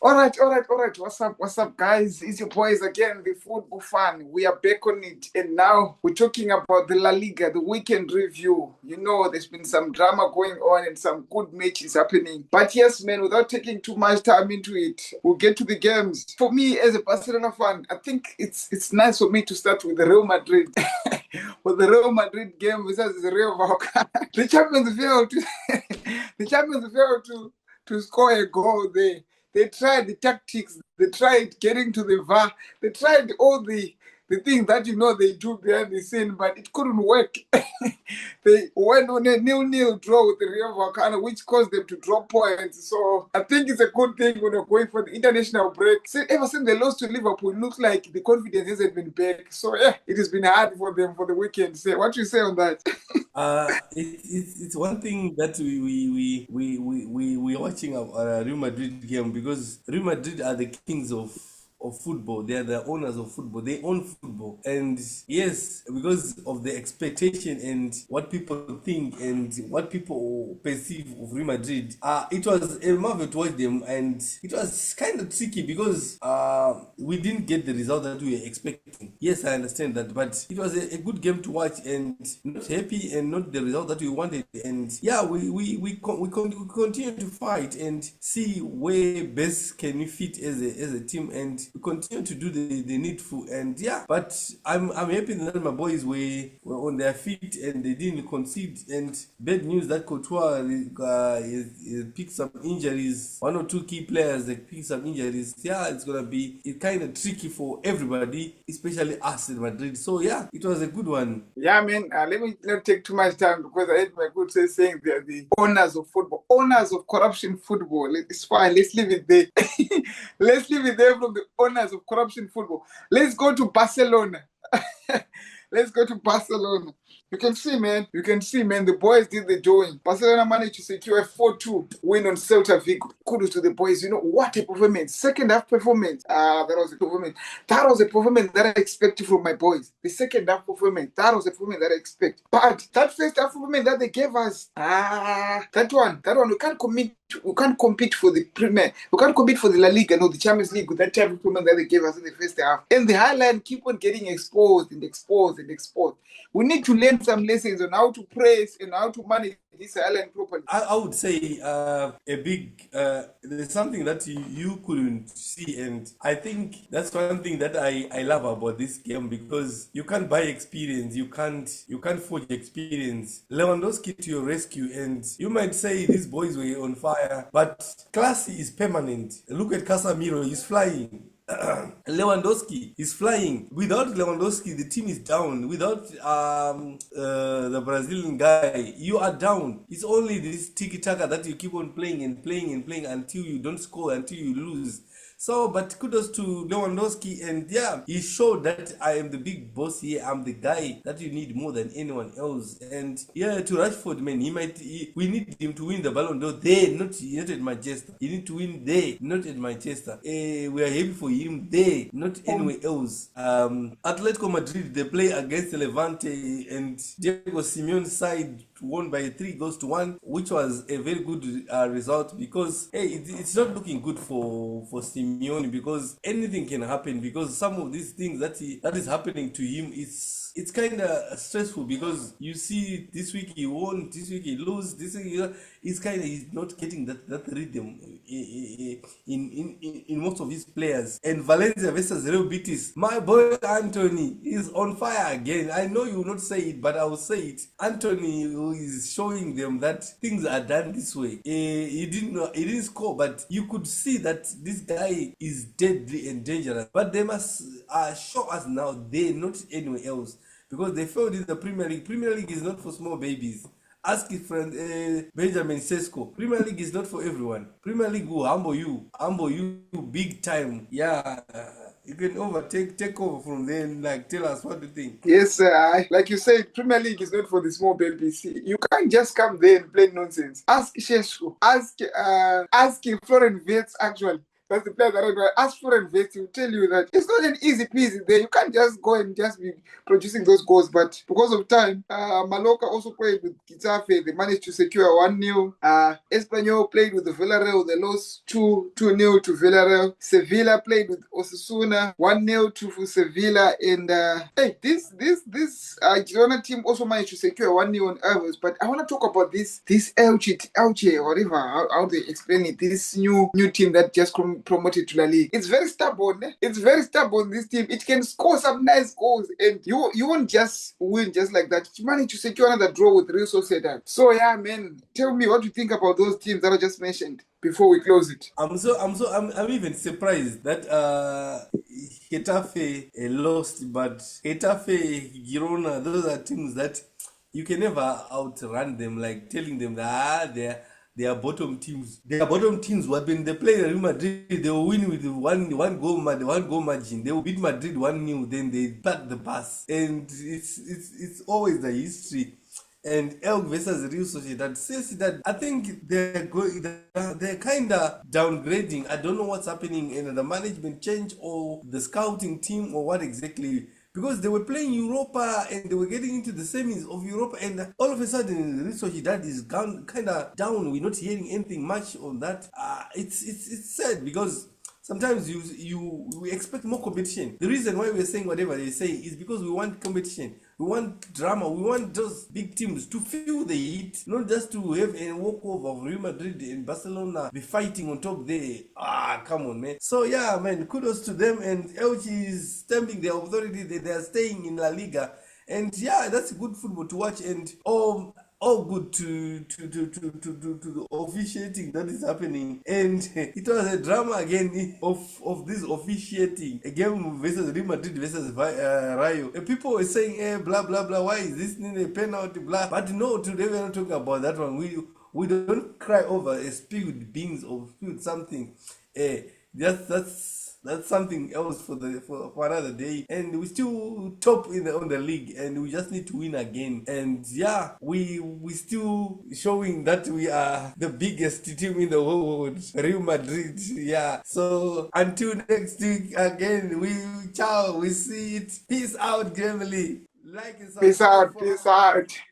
All right. What's up, guys? It's your boys again, the football fan. We are back on it, and now we're talking about the La Liga, the weekend review. You know, there's been some drama going on and some good matches happening. But yes, man, without taking too much time into it, we'll get to the games. For me, as a Barcelona fan, I think it's nice for me to start with the Real Madrid. With the Real Madrid game versus the Real Vallecano. The champions failed to the champions failed to score a goal there. They tried the tactics, they tried getting to the VAR, they tried all the things that they do behind the scene, but it couldn't work. They went on a nil-nil draw with the Real Volcano, which caused them to drop points. So I think it's a good thing when they're going for the international break. So ever since they lost to Liverpool, it looks like the confidence hasn't been back. So yeah, it has been hard for them for the weekend. Say, what you say on that? It's one thing that we watching a Real Madrid game because Real Madrid are the kings of football. They are the owners of football. They own football, and yes, because of the expectation and what people think and what people perceive of Real Madrid, it was a marvel to watch them, and it was kind of tricky because we didn't get the result that we were expecting. Yes, I understand that, but it was a good game to watch, and not happy and not the result that we wanted. And yeah, we continue to fight and see where best can we fit as a team, and we continue to do the needful. And yeah, but I'm happy that my boys were on their feet and they didn't concede. And bad news that Couture is picked some injuries, one or two key players that picked some injuries. Yeah, it's gonna be kind of tricky for everybody, especially us in Madrid. So yeah, it was a good one. Yeah, man, let me not take too much time because I heard my good say saying they're the owners of football, owners of corruption football. It's fine. Let's leave it there. Let's leave it there from the owners of corruption football. Let's go to Barcelona. Let's go to Barcelona. You can see, man. The boys did the doing. Barcelona managed to secure a 4-2 win on Celta Vigo. Kudos to the boys. You know, what a performance. Second half performance. That was a performance. That was a performance that I expected from my boys. The second half performance. That was a performance that I expect. But that first half performance that they gave us, that one, we can't commit. We can't compete for the Premier. We can't compete for the La Liga, no, the Champions League with that type of performance that they gave us in the first half. And the highline keep on getting exposed and exposed and exposed. We need to learn some lessons on how to press and how to manage this highline properly. I would say there's something that you couldn't see, and I think that's one thing that I love about this game, because you can't buy experience, you can't forge experience. Lewandowski to your rescue, and you might say these boys were on fire, but class is permanent. Look at Casemiro, he's flying. Lewandowski is flying. Without Lewandowski, the team is down. Without the Brazilian guy, you are down. It's only this tiki-taka that you keep on playing and playing and playing until you don't score, until you lose. So, but kudos to Lewandowski, and yeah, he showed that I am the big boss here. I'm the guy that you need more than anyone else. And yeah, to Rashford, man, we need him to win the Ballon d'Or there, not at Manchester. He need to win there, not at Manchester. We are happy for him there, not anywhere else. Atletico Madrid, they play against Levante, and Diego Simeone's side won by 3-1, which was a very good result, because hey, it's not looking good for Simeone, because anything can happen, because some of these things that is happening to him, it's kind of stressful, because you see this week he won, this week he lose, this week he's not getting that rhythm in most of his players. And Valencia versus Real Betis, my boy Anthony is on fire again. I know you will not say it, but I will say it. Anthony is showing them that things are done this way. He didn't score, but you could see that this guy is deadly and dangerous. But they must show us now they're not anywhere else, because they failed in the Premier League. Premier League is not for small babies. Ask his friend Benjamin Sesko. Premier League is not for everyone. Premier League will humble you big time. Yeah. You can take over from there and tell us what you think. Yes, like you said, Premier League is not for the small babies. You can't just come there and play nonsense. Ask Sheshko. Ask Florian Wirtz, actually. That's the player that I ask for invest. Will tell you that it's not an easy peasy there. You can't just go and just be producing those goals. But because of time, Maloka also played with Getafe. They managed to secure 1-0. Espanyol played with the Villarreal. They lost 2-0 to Villarreal. Sevilla played with Osasuna 1-0 to Sevilla. And hey, this Girona team also managed to secure 1-0 on Elves. But I want to talk about this Elche, whatever how they explain it. This new team that just promoted to La Liga. It's very stubborn. It's very stubborn. This team. It can score some nice goals, and you won't just win just like that. You managed to secure another draw with Real Sociedad. So yeah, man, tell me what you think about those teams that I just mentioned before we close it. I'm even surprised that Getafe lost, but Getafe, Girona, those are teams that you can never outrun them, like telling them that they are bottom teams. They are bottom teams. What when they play Real Madrid, they will win with one goal margin. They will beat Madrid 1-0, then they back the pass, and it's always the history. And Elk versus Real Sociedad says that I think they're kind of downgrading. I don't know what's happening in the management change or the scouting team or what exactly. Because they were playing Europa and they were getting into the semis of Europa, and all of a sudden Real Sociedad is kind of down. We're not hearing anything much on that. It's sad because sometimes we expect more competition. The reason why we're saying whatever they say is because we want competition. We want drama. We want those big teams to feel the heat, not just to have a walkover of Real Madrid and Barcelona be fighting on top there. Come on, man. So yeah, man, kudos to them. And Elche is stamping their authority that they are staying in La Liga. And yeah, that's good football to watch. And all good to the officiating that is happening. And it was a drama again of this officiating. A game versus Real Madrid versus Rayo. And people were saying, blah, blah, blah, why is this a penalty, blah. But no, today we're not talking about that one. We don't cry over a spilled beans or spilled something. That's something else for another day, and we still top on the league, and we just need to win again. And yeah, we still showing that we are the biggest team in the world, Real Madrid. Yeah. So until next week again, we see it. Peace out, Gemily. Like and Peace subscribe out. for Peace out.